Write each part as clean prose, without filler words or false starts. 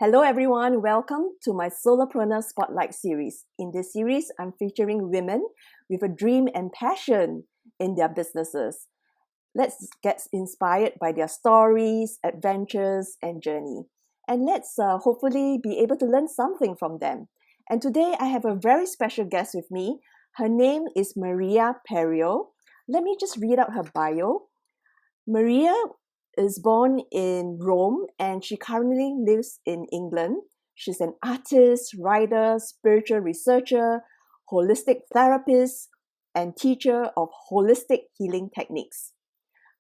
Hello everyone, welcome to my Solopreneur Spotlight series. In this series, I'm featuring women with a dream and passion in their businesses. Let's get inspired by their stories, adventures, and journey. And let's hopefully be able to learn something from them. And today I have a very special guest with me. Her name is Maria Perio. Let me just read out her bio. Maria is born in Rome and she currently lives in England. She's an artist, writer, spiritual researcher, holistic therapist, and teacher of holistic healing techniques.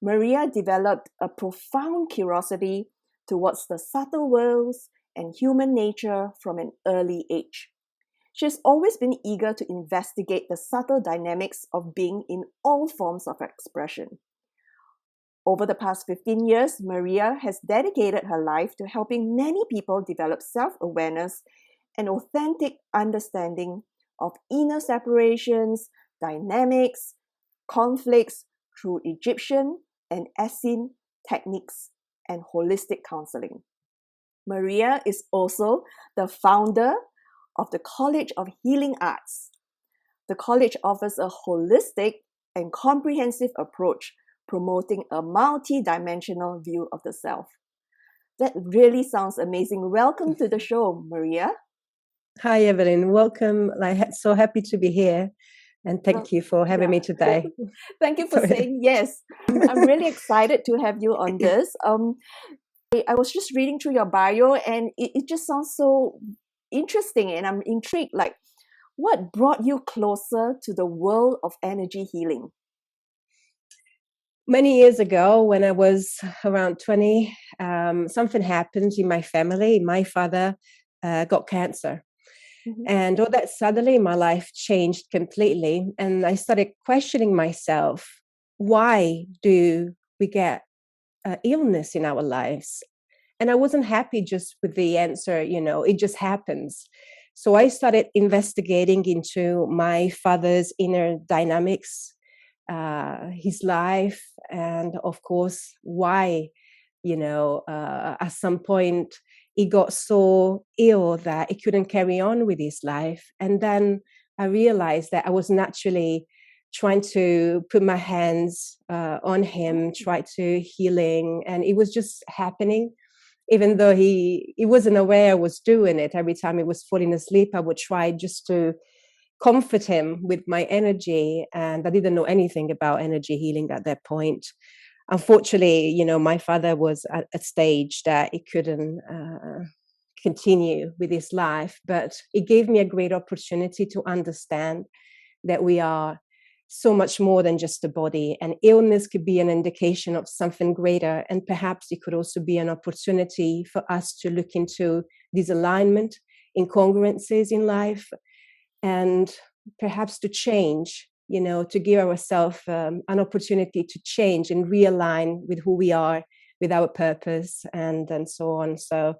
Maria developed a profound curiosity towards the subtle worlds and human nature from an early age. She has always been eager to investigate the subtle dynamics of being in all forms of expression. Over the past 15 years, Maria has dedicated her life to helping many people develop self-awareness and authentic understanding of inner separations, dynamics, conflicts through Egyptian and Essene techniques and holistic counseling. Maria is also the founder of the College of Healing Arts. The college offers a holistic and comprehensive approach promoting a multi-dimensional view of the self. That really sounds amazing. Welcome to the show, Maria. Hi, Evelyn. Welcome. So happy to be here. And thank you for having me today. Thank you for saying yes. I'm really excited to have you on this. I was just reading through your bio and it just sounds so interesting and I'm intrigued. Like, what brought you closer to the world of energy healing? Many years ago, when I was around 20, something happened in my family. My father got cancer. Mm-hmm. And all that suddenly my life changed completely. And I started questioning myself, why do we get illness in our lives? And I wasn't happy just with the answer, it just happens. So I started investigating into my father's inner dynamics, his life, and of course, why, at some point he got so ill that he couldn't carry on with his life. And then I realized that I was naturally trying to put my hands on him, try to healing, and it was just happening. Even though he wasn't aware I was doing it, every time he was falling asleep, I would try just to comfort him with my energy. And I didn't know anything about energy healing at that point. Unfortunately, my father was at a stage that he couldn't continue with his life, but it gave me a great opportunity to understand that we are so much more than just a body, and illness could be an indication of something greater. And perhaps it could also be an opportunity for us to look into disalignment, incongruences in life, and perhaps to change, to give ourselves an opportunity to change and realign with who we are, with our purpose, and so on. So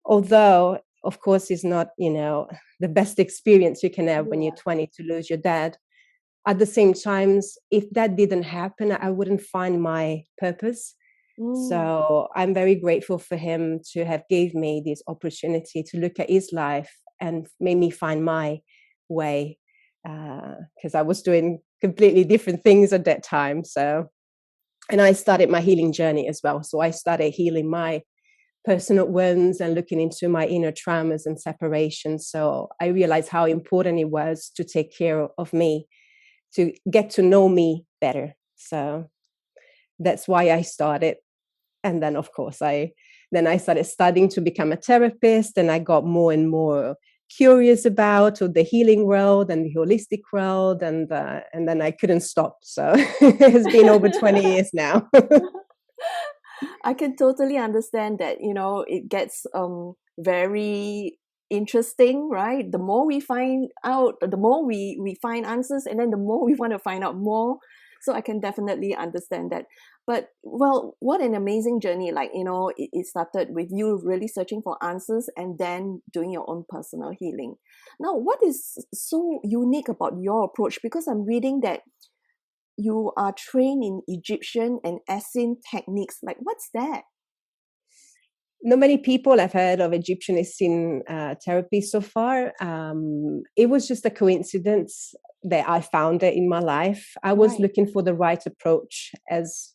although, of course, it's not, the best experience you can have when you're 20 to lose your dad, at the same time, if that didn't happen, I wouldn't find my purpose. So I'm very grateful for him to have gave me this opportunity to look at his life and made me find my way, because I was doing completely different things at that time. And I started my healing journey as well. So I started healing my personal wounds and looking into my inner traumas and separations. So I realized how important it was to take care of me, to get to know me better. So that's why I started. And then, of course, I started studying to become a therapist, and I got more and more curious about the healing world and the holistic world, and then I couldn't stop. So it's been over 20 years now. I can totally understand that, it gets very interesting, right? The more we find out, the more we find answers, and then the more we want to find out more. So I can definitely understand that. But, well, what an amazing journey. Like, it started with you really searching for answers and then doing your own personal healing. Now, what is so unique about your approach? Because I'm reading that you are trained in Egyptian and Essene techniques. Like, what's that? not many people have heard of Egyptian Essene therapy so far. It was just a coincidence that I found it in my life. I was Right. looking for the right approach. As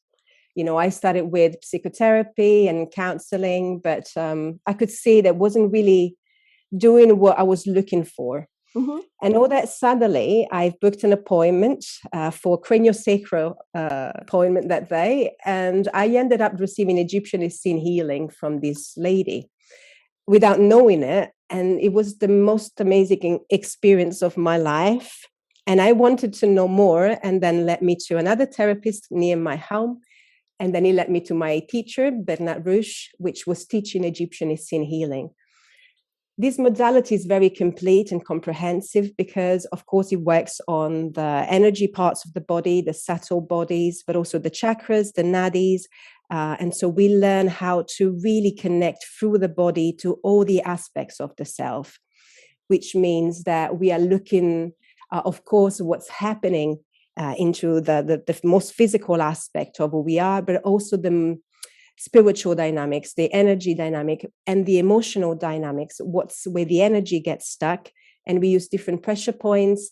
you know, I started with psychotherapy and counseling, but I could see that wasn't really doing what I was looking for. Mm-hmm. And all that suddenly, I booked an appointment for craniosacral appointment that day, and I ended up receiving Egyptian Essene healing from this lady without knowing it, and it was the most amazing experience of my life. And I wanted to know more, and then led me to another therapist near my home, and then he led me to my teacher Bernard Rouge, which was teaching Egyptian Essene healing. This modality is very complete and comprehensive because, of course, it works on the energy parts of the body, the subtle bodies, but also the chakras, the nadis. And so we learn how to really connect through the body to all the aspects of the self, which means that we are looking, of course, what's happening into the most physical aspect of who we are, but also the spiritual dynamics, the energy dynamic, and the emotional dynamics, what's where the energy gets stuck. And we use different pressure points,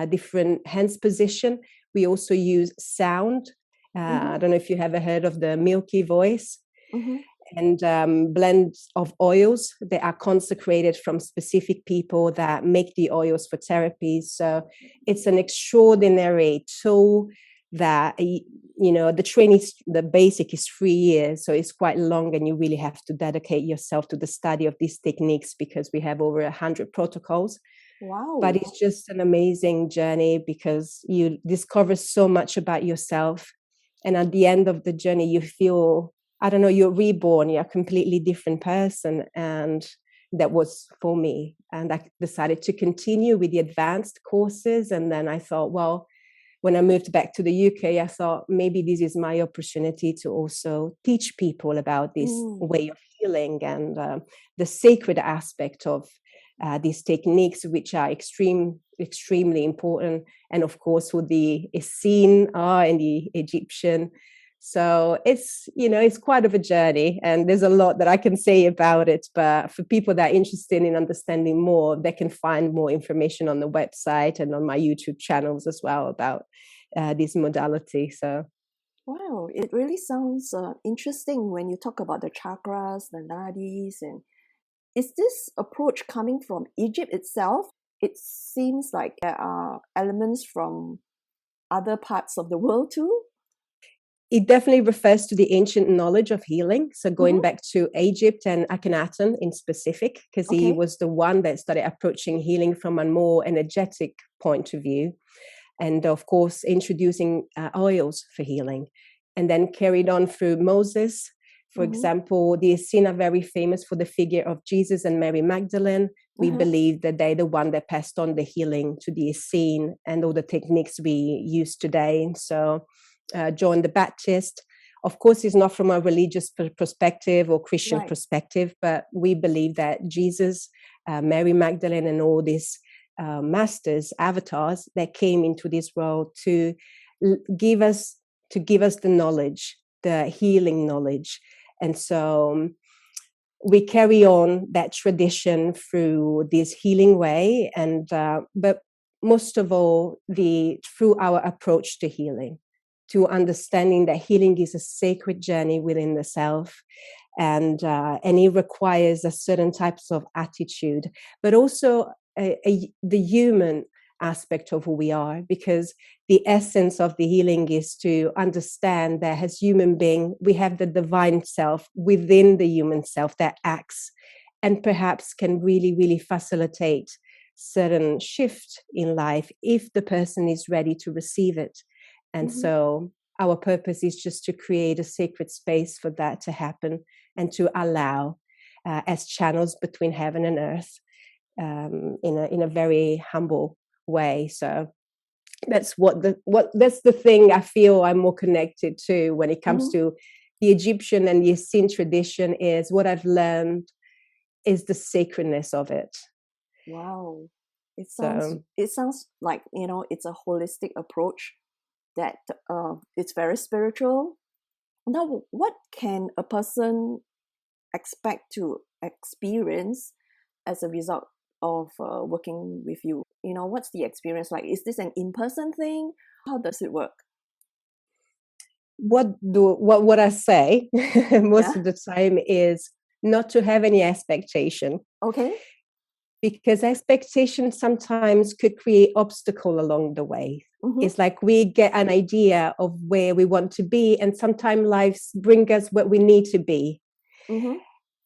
different hands position. We also use sound. I don't know if you ever heard of the Milky Voice. Mm-hmm. And blends of oils that are consecrated from specific people that make the oils for therapy. So it's an extraordinary tool that, you know, the training, the basic is 3 years, so it's quite long, and you really have to dedicate yourself to the study of these techniques because we have over 100 protocols. Wow. But it's just an amazing journey because you discover so much about yourself, and at the end of the journey you feel, I don't know, you're reborn, you're a completely different person. And that was for me. And I decided to continue with the advanced courses. And then I thought, well, when I moved back to the UK, I thought maybe this is my opportunity to also teach people about this way of healing and the sacred aspect of these techniques, which are extremely important. And of course, who the Essene are and the Egyptian. So it's, you know, it's quite of a journey, and there's a lot that I can say about it. But for people that are interested in understanding more, they can find more information on the website and on my YouTube channels as well about this modality. So Wow, it really sounds interesting when you talk about the chakras, the nadis, and is this approach coming from Egypt itself? It seems like there are elements from other parts of the world too. it definitely refers to the ancient knowledge of healing. So going back to Egypt and Akhenaten in specific, because he Okay. was the one that started approaching healing from a more energetic point of view. And of course, introducing oils for healing. And then carried on through Moses. For example, the Essene are very famous for the figure of Jesus and Mary Magdalene. We believe that they're the one that passed on the healing to the Essene and all the techniques we use today. So John the Baptist, of course, is not from a religious perspective or Christian Right. perspective, but we believe that Jesus, Mary Magdalene, and all these masters, avatars that came into this world to give us the knowledge, the healing knowledge. And so we carry on that tradition through this healing way, and but most of all, through our approach to healing, to understanding that healing is a sacred journey within the self, and it requires a certain types of attitude, but also the human aspect of who we are, because the essence of the healing is to understand that as human being we have the divine self within the human self that acts and perhaps can really facilitate certain shift in life if the person is ready to receive it. And so our purpose is just to create a sacred space for that to happen and to allow as channels between heaven and earth, in a very humble way. So that's that's the thing I feel I'm more connected to when it comes to the Egyptian and the Essene tradition. Is what I've learned is the sacredness of it. Wow. So It sounds like, you know, it's a holistic approach that it's very spiritual. Now, what can a person expect to experience as a result of working with you? What's the experience like? Is this an in-person thing? How does it work? What I say most Yeah. of the time is not to have any expectation, Okay. because expectation sometimes could create obstacle along the way. Mm-hmm. It's like we get an idea of where we want to be, and sometimes lives bring us what we need to be. Mm-hmm.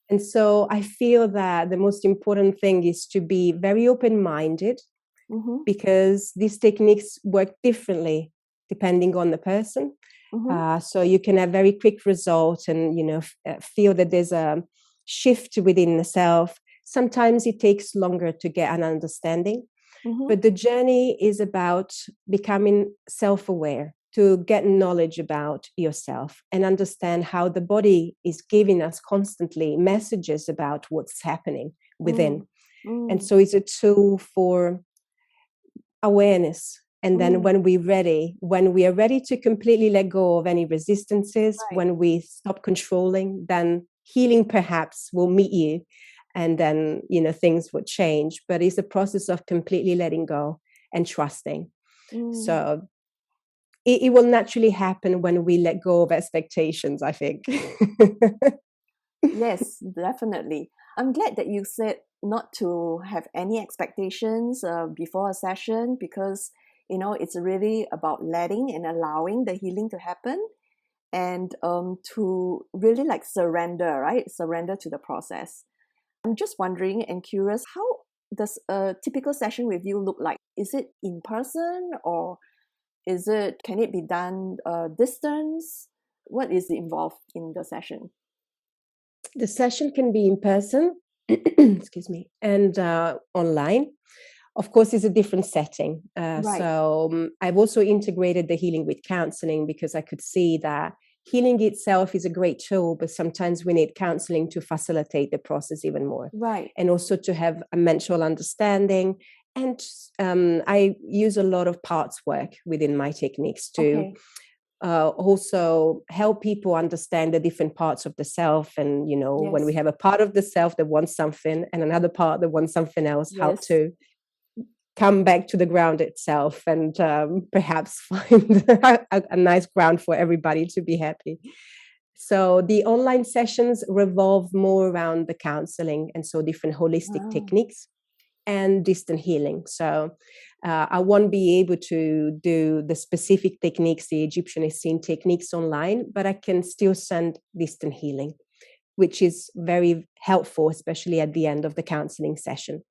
And so I feel that the most important thing is to be very open-minded, Mm-hmm. because these techniques work differently depending on the person. Mm-hmm. So you can have very quick results and feel that there's a shift within the self. Sometimes it takes longer to get an understanding, Mm-hmm. but the journey is about becoming self-aware, to get knowledge about yourself and understand how the body is giving us constantly messages about what's happening within. And so it's a tool for awareness. And then when we are ready to completely let go of any resistances, Right. when we stop controlling, then healing perhaps will meet you, and then things will change. But it's a process of completely letting go and trusting. So it will naturally happen when we let go of expectations, I think. Yes, definitely. I'm glad that you said not to have any expectations before a session, because it's really about letting and allowing the healing to happen, and to really like surrender, right? Surrender to the process. I'm just wondering and curious, how does a typical session with you look like? Is it in person, or can it be done distance? What is involved in the session? The session can be in person, excuse me, and online. Of course, it's a different setting. Right. So I've also integrated the healing with counseling, because I could see that healing itself is a great tool, but sometimes we need counseling to facilitate the process even more. Right. And also to have a mental understanding. And I use a lot of parts work within my techniques to also help people understand the different parts of the self. And, when we Yes. have a part of the self that wants something and another part that wants something else, how Yes. to come back to the ground itself, and perhaps find a nice ground for everybody to be happy. So the online sessions revolve more around the counseling, and so different holistic techniques and distant healing. So I won't be able to do the specific techniques, the Egyptian Essene techniques online, but I can still send distant healing, which is very helpful, especially at the end of the counseling session.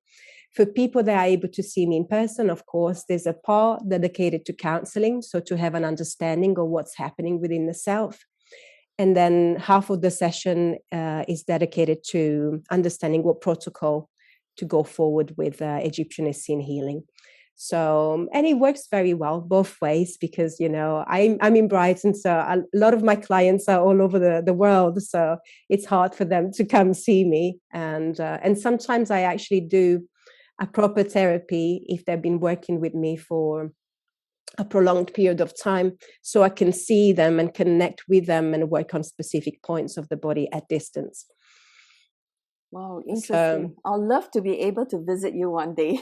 For people that are able to see me in person, of course, there's a part dedicated to counseling, so to have an understanding of what's happening within the self. And then half of the session is dedicated to understanding what protocol to go forward with Egyptian Essene healing. So, and it works very well both ways, because, I'm in Brighton, so a lot of my clients are all over the world. So it's hard for them to come see me. And sometimes I actually do a proper therapy if they've been working with me for a prolonged period of time, so I can see them and connect with them and work on specific points of the body at distance. Wow, interesting. I'll love to be able to visit you one day.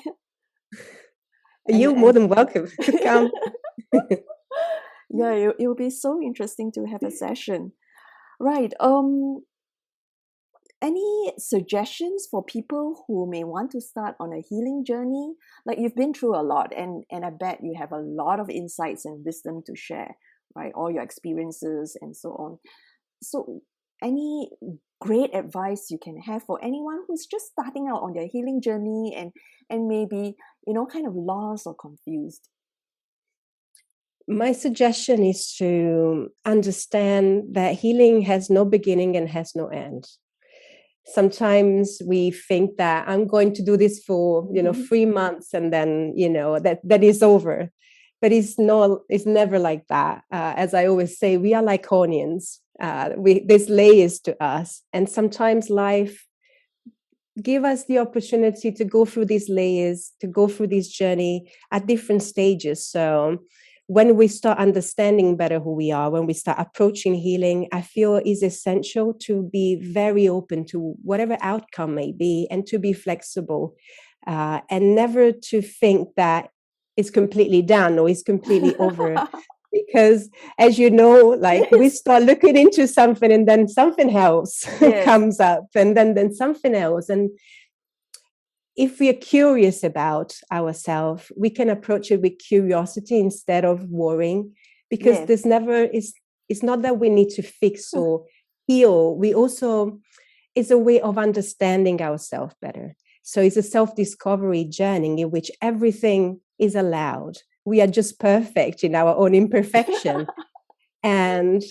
You're more than welcome to come. Yeah, it will be so interesting to have a session. Right. Any suggestions for people who may want to start on a healing journey? Like, you've been through a lot, and I bet you have a lot of insights and wisdom to share, right? All your experiences and so on. So any great advice you can have for anyone who's just starting out on their healing journey, and maybe, kind of lost or confused? My suggestion is to understand that healing has no beginning and has no end. Sometimes we think that I'm going to do this for 3 months, and then that is over. But it's never like that. As I always say, we are like onions. There's layers to us, and sometimes life give us the opportunity to go through these layers, to go through this journey at different stages. So when we start understanding better who we are, when we start approaching healing, I feel is essential to be very open to whatever outcome may be, and to be flexible, and never to think that it's completely done or it's completely over. Because as you know, like we Yes. start looking into something and then something else Yes. comes up, and then something else. And if we are curious about ourselves, we can approach it with curiosity instead of worrying, because Yes. there's never is it's not that we need to fix or heal. We also, it's a way of understanding ourselves better. So it's a self-discovery journey in which everything is allowed. We are just perfect in our own imperfection. And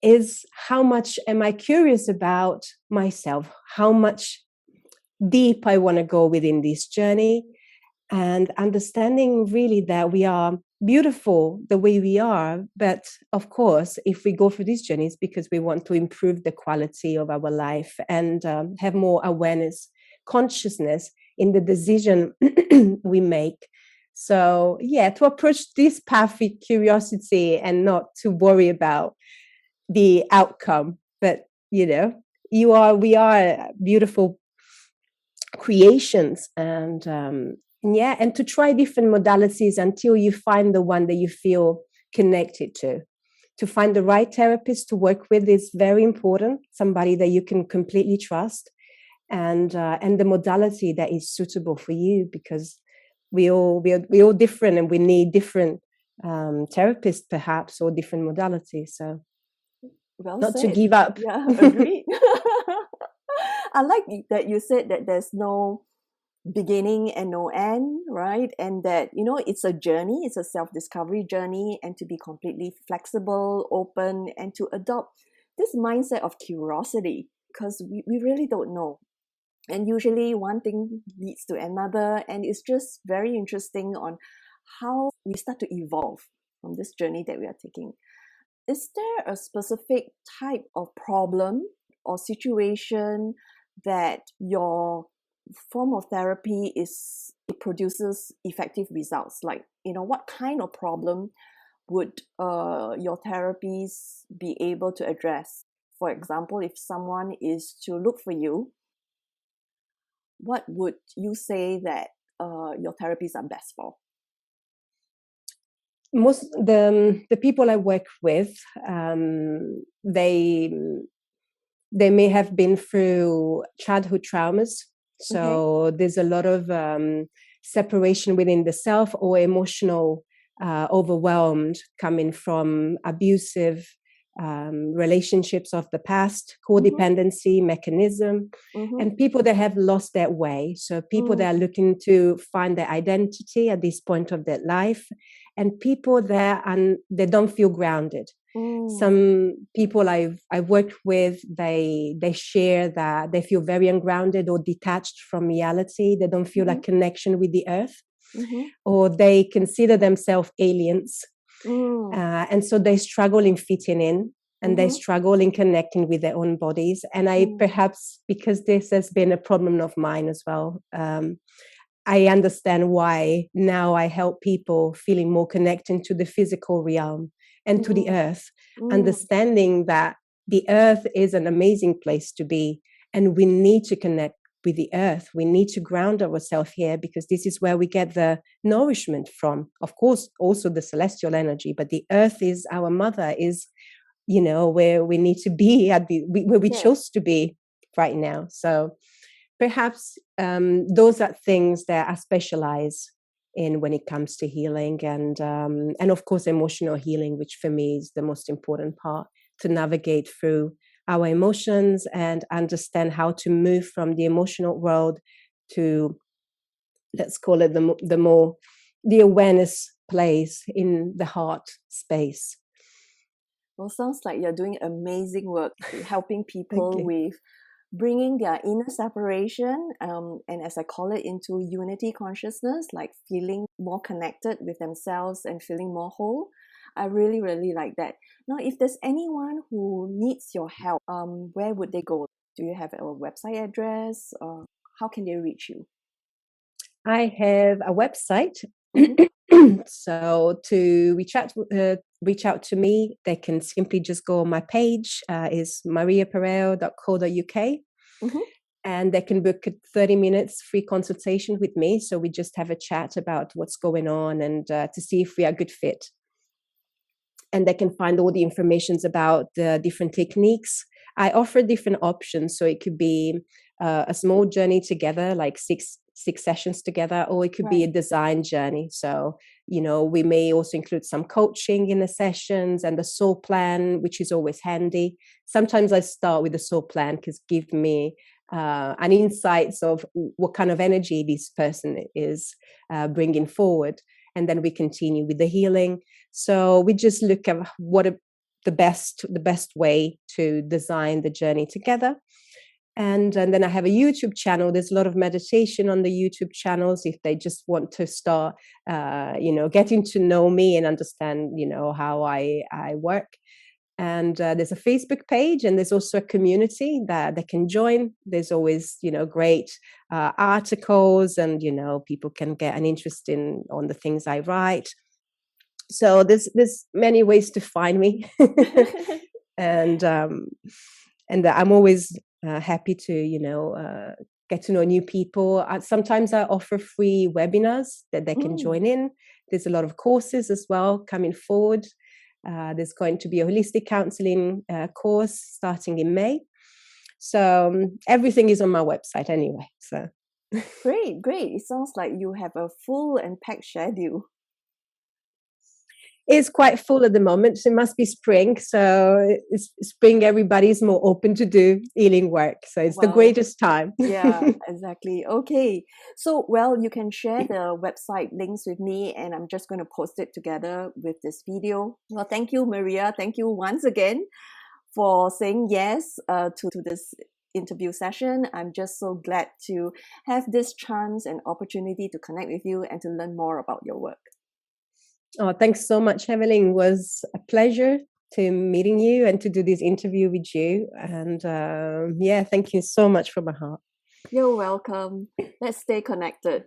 is how much am I curious about myself? How much deep I want to go within this journey, and understanding really that we are beautiful the way we are. But of course, if we go through these journeys because we want to improve the quality of our life and have more awareness, consciousness in the decision we make. So yeah, to approach this path with curiosity and not to worry about the outcome. But we are beautiful creations, and and to try different modalities until you find the one that you feel connected to find the right therapist to work with is very important, somebody that you can completely trust, and the modality that is suitable for you, because we all different, and we need different therapists perhaps, or different modalities. So Well not to said. give up. Yeah, agreed. I like that you said that there's no beginning and no end, right? And that, it's a journey, it's a self-discovery journey, and to be completely flexible, open, and to adopt this mindset of curiosity, because we really don't know. And usually one thing leads to another, and it's just very interesting on how we start to evolve from this journey that we are taking. Is there a specific type of problem or situation that your form of therapy it produces effective results? Like, what kind of problem would your therapies be able to address? For example, if someone is to look for you, what would you say that your therapies are best for? Most the people I work with, they may have been through childhood traumas. Okay. So there's a lot of separation within the self, or emotional overwhelmed, coming from abusive relationships of the past, codependency mechanism, Mm-hmm. and people that have lost their way. So people that are looking to find their identity at this point of their life, and people that they don't feel grounded. Some people I've worked with, they share that they feel very ungrounded or detached from reality. They don't feel a connection with the earth, or they consider themselves aliens. And so they struggle in fitting in, and they struggle in connecting with their own bodies. And I perhaps, because this has been a problem of mine as well, I understand why now I help people feeling more connected to the physical realm and to the earth, understanding that the earth is an amazing place to be, and we need to connect with the earth. We need to ground ourselves here, because this is where we get the nourishment from. Of course, also the celestial energy, but the earth is our mother, is, where we need to be where we chose to be right now. So perhaps those are things that I specialize in when it comes to healing, and of course emotional healing, which for me is the most important part, to navigate through our emotions and understand how to move from the emotional world to, let's call it, the awareness place in the heart space. Well, sounds like you're doing amazing work helping people Okay. with bringing their inner separation, and as I call it, into unity consciousness, like feeling more connected with themselves and feeling more whole. I really, really like that. Now, if there's anyone who needs your help, where would they go? Do you have a website address, or how can they reach you? I have a website, Mhm. So to reach out to me, they can simply just go on my page, is mariapereo.co.uk. And they can book a 30 minutes free consultation with me. So we just have a chat about what's going on and to see if we are a good fit. And they can find all the information about the different techniques. I offer different options. So it could be a small journey together, like six sessions together, or it could be a design journey. So, we may also include some coaching in the sessions and the soul plan, which is always handy. Sometimes I start with the soul plan because give me an insights of what kind of energy this person is bringing forward. And then we continue with the healing. So we just look at what the best way to design the journey together. And then I have a YouTube channel. There's a lot of meditation on the YouTube channels if they just want to start, getting to know me and understand, how I work. And there's a Facebook page, and there's also a community that they can join. There's always, great articles, and people can get an interest on the things I write. So there's many ways to find me, and I'm always happy to get to know new people. Sometimes I offer free webinars that they can join in. There's a lot of courses as well coming forward. There's going to be a holistic counseling course starting in May. So everything is on my website anyway. So Great. It sounds like you have a full and packed schedule. It's quite full at the moment. It must be spring. So it's spring, everybody's more open to do healing work. So it's the greatest time. Yeah, exactly. Okay. So, you can share the website links with me, and I'm just going to post it together with this video. Well, thank you, Maria. Thank you once again for saying yes to this interview session. I'm just so glad to have this chance and opportunity to connect with you and to learn more about your work. Oh, thanks so much, Evelyn. It was a pleasure to meeting you and to do this interview with you. And thank you so much from my heart. You're welcome. Let's stay connected.